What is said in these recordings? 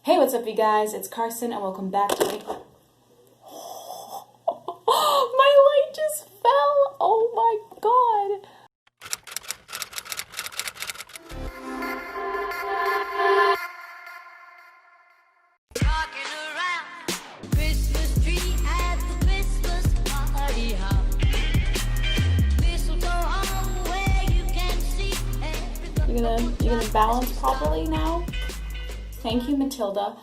Hey, what's up you guys? It's Carson and welcome back to my... My light just fell! Oh my god! Rocking around Christmas tree at the Christmas party hop. Mistletoe hung where you can see everybody. You gonna balance properly now? Thank you, Matilda.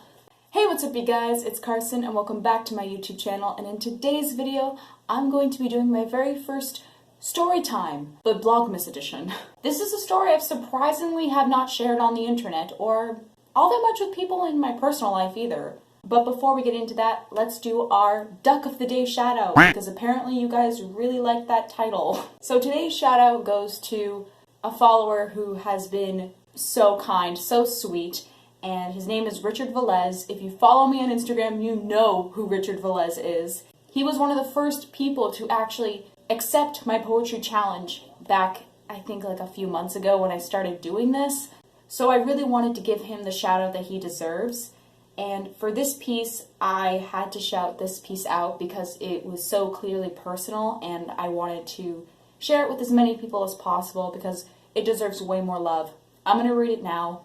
Hey, what's up you guys? It's Carson and welcome back to my YouTube channel, and in today's video, I'm going to be doing my very first story time, but Vlogmas edition. This is a story I surprisingly have not shared on the internet or all that much with people in my personal life either. But before we get into that, let's do our Duck of the Day shout out, because apparently you guys really like that title. So today's shout out goes to a follower who has been so kind, so sweet, and his name is Richard Velez. If you follow me on Instagram, you know who Richard Velez is. He was one of the first people to actually accept my poetry challenge back, I think like a few months ago when I started doing this. So I really wanted to give him the shout out that he deserves. And for this piece, I had to shout this piece out because it was so clearly personal and I wanted to share it with as many people as possible because it deserves way more love. I'm going to read it now.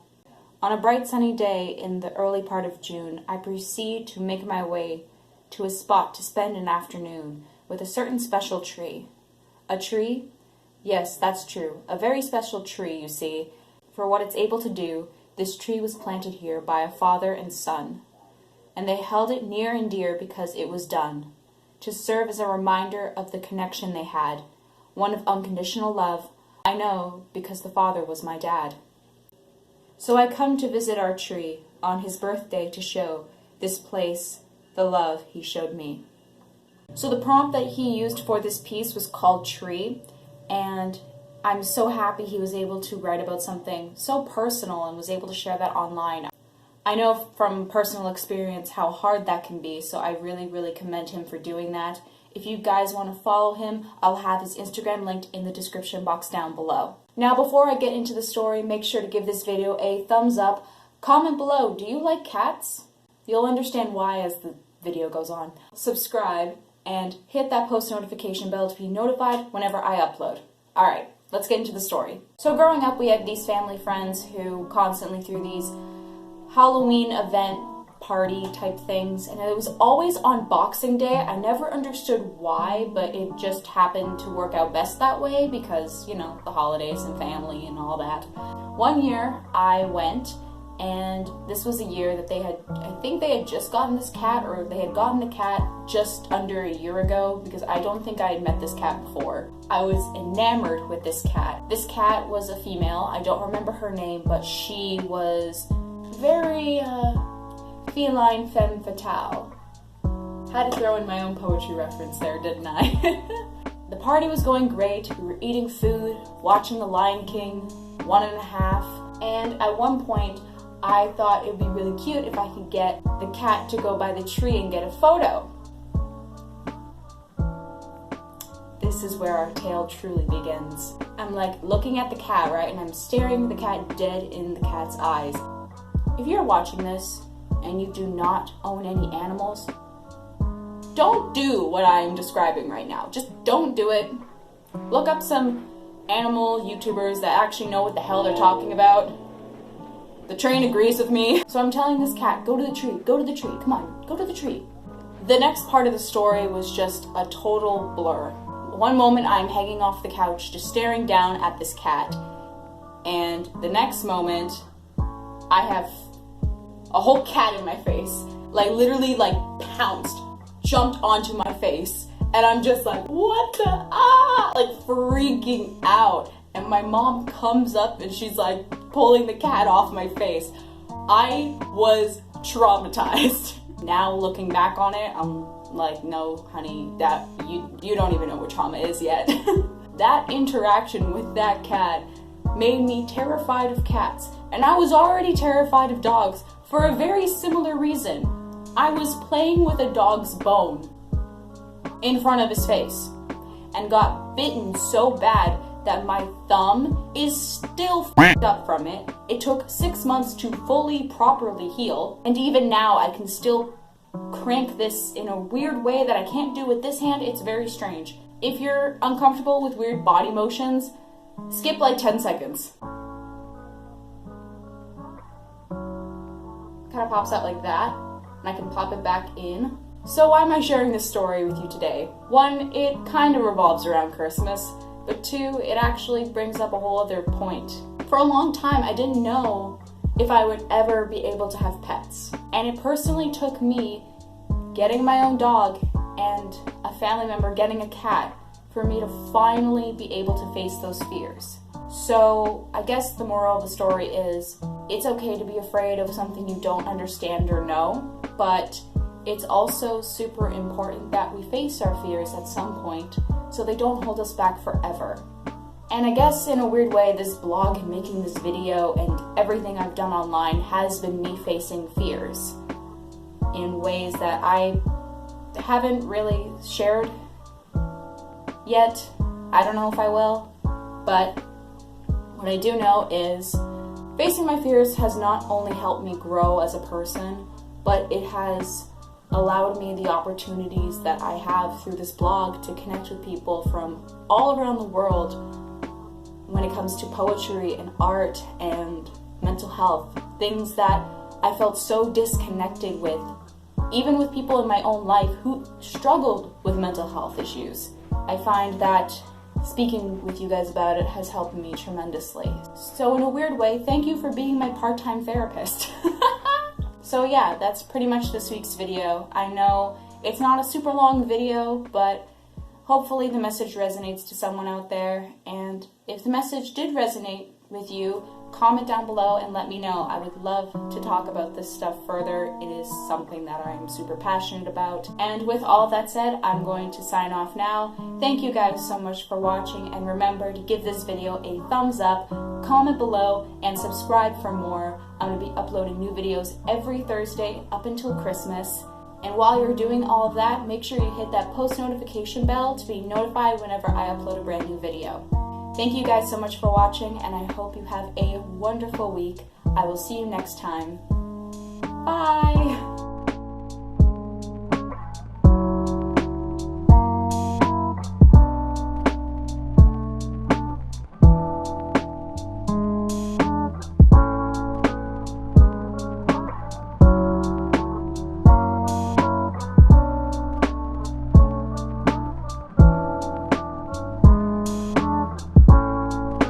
On a bright sunny day in the early part of June, I proceed to make my way to a spot to spend an afternoon with a certain special tree. A tree? Yes, that's true. A very special tree, you see. For what it's able to do, this tree was planted here by a father and son. And they held it near and dear because it was done, to serve as a reminder of the connection they had, one of unconditional love. I know because the father was my dad. So I come to visit our tree on his birthday to show this place the love he showed me. So the prompt that he used for this piece was called Tree, and I'm so happy he was able to write about something so personal and was able to share that online. I know from personal experience how hard that can be, so I really commend him for doing that. If you guys want to follow him, I'll have his Instagram linked in the description box down below. Now, before I get into the story, make sure to give this video a thumbs up. Comment below, do you like cats? You'll understand why as the video goes on. Subscribe and hit that post notification bell to be notified whenever I upload. Alright, let's get into the story. So growing up, we had these family friends who constantly threw these Halloween event party type things, and it was always on Boxing Day. I never understood why, but it just happened to work out best that way because, you know, the holidays and family and all that. One year I went, and this was a year that I think they had just gotten this cat, or they had gotten the cat just under a year ago, because I don't think I had met this cat before. I was enamored with this cat. This cat was a female. I don't remember her name, but she was very, feline femme fatale. Had to throw in my own poetry reference there, didn't I? The party was going great. We were eating food, watching The Lion King, 1.5, and at one point I thought it would be really cute if I could get the cat to go by the tree and get a photo. This is where our tale truly begins. I'm like looking at the cat, right, and I'm staring the cat dead in the cat's eyes. If you're watching this and you do not own any animals, don't do what I'm describing right now. Just don't do it. Look up some animal YouTubers that actually know what the hell they're talking about. The train agrees with me. So I'm telling this cat, go to the tree, go to the tree, come on, go to the tree. The next part of the story was just a total blur. One moment I'm hanging off the couch just staring down at this cat, and the next moment I have a whole cat in my face, like literally like pounced, jumped onto my face, and I'm just like, what the, like freaking out. And my mom comes up and she's like pulling the cat off my face. I was traumatized. Now looking back on it, I'm like, no honey, that you don't even know what trauma is yet. That interaction with that cat made me terrified of cats, and I was already terrified of dogs for a very similar reason. I was playing with a dog's bone in front of his face and got bitten so bad that my thumb is still f***ed up from it. It took 6 months to fully, properly heal, and even now I can still crank this in a weird way that I can't do with this hand. It's very strange. If you're uncomfortable with weird body motions, skip like 10 seconds. Kind of pops out like that, and I can pop it back in. So why am I sharing this story with you today? One, it kind of revolves around Christmas, but two, it actually brings up a whole other point. For a long time, I didn't know if I would ever be able to have pets. And it personally took me getting my own dog and a family member getting a cat for me to finally be able to face those fears. So I guess the moral of the story is it's okay to be afraid of something you don't understand or know, but it's also super important that we face our fears at some point so they don't hold us back forever. And I guess in a weird way, this blog and making this video and everything I've done online has been me facing fears in ways that I haven't really shared yet. I don't know if I will, but what I do know is facing my fears has not only helped me grow as a person, but it has allowed me the opportunities that I have through this blog to connect with people from all around the world when it comes to poetry and art and mental health, things that I felt so disconnected with, even with people in my own life who struggled with mental health issues. I find that speaking with you guys about it has helped me tremendously. So in a weird way, thank you for being my part-time therapist. So yeah, that's pretty much this week's video. I know it's not a super long video, but hopefully the message resonates to someone out there. And if the message did resonate with you, comment down below and let me know. I would love to talk about this stuff further. It is something that I'm super passionate about. And with all of that said, I'm going to sign off now. Thank you guys so much for watching, and remember to give this video a thumbs up, comment below, and subscribe for more. I'm going to be uploading new videos every Thursday up until Christmas. And while you're doing all of that, make sure you hit that post notification bell to be notified whenever I upload a brand new video. Thank you guys so much for watching, and I hope you have a wonderful week. I will see you next time. Bye!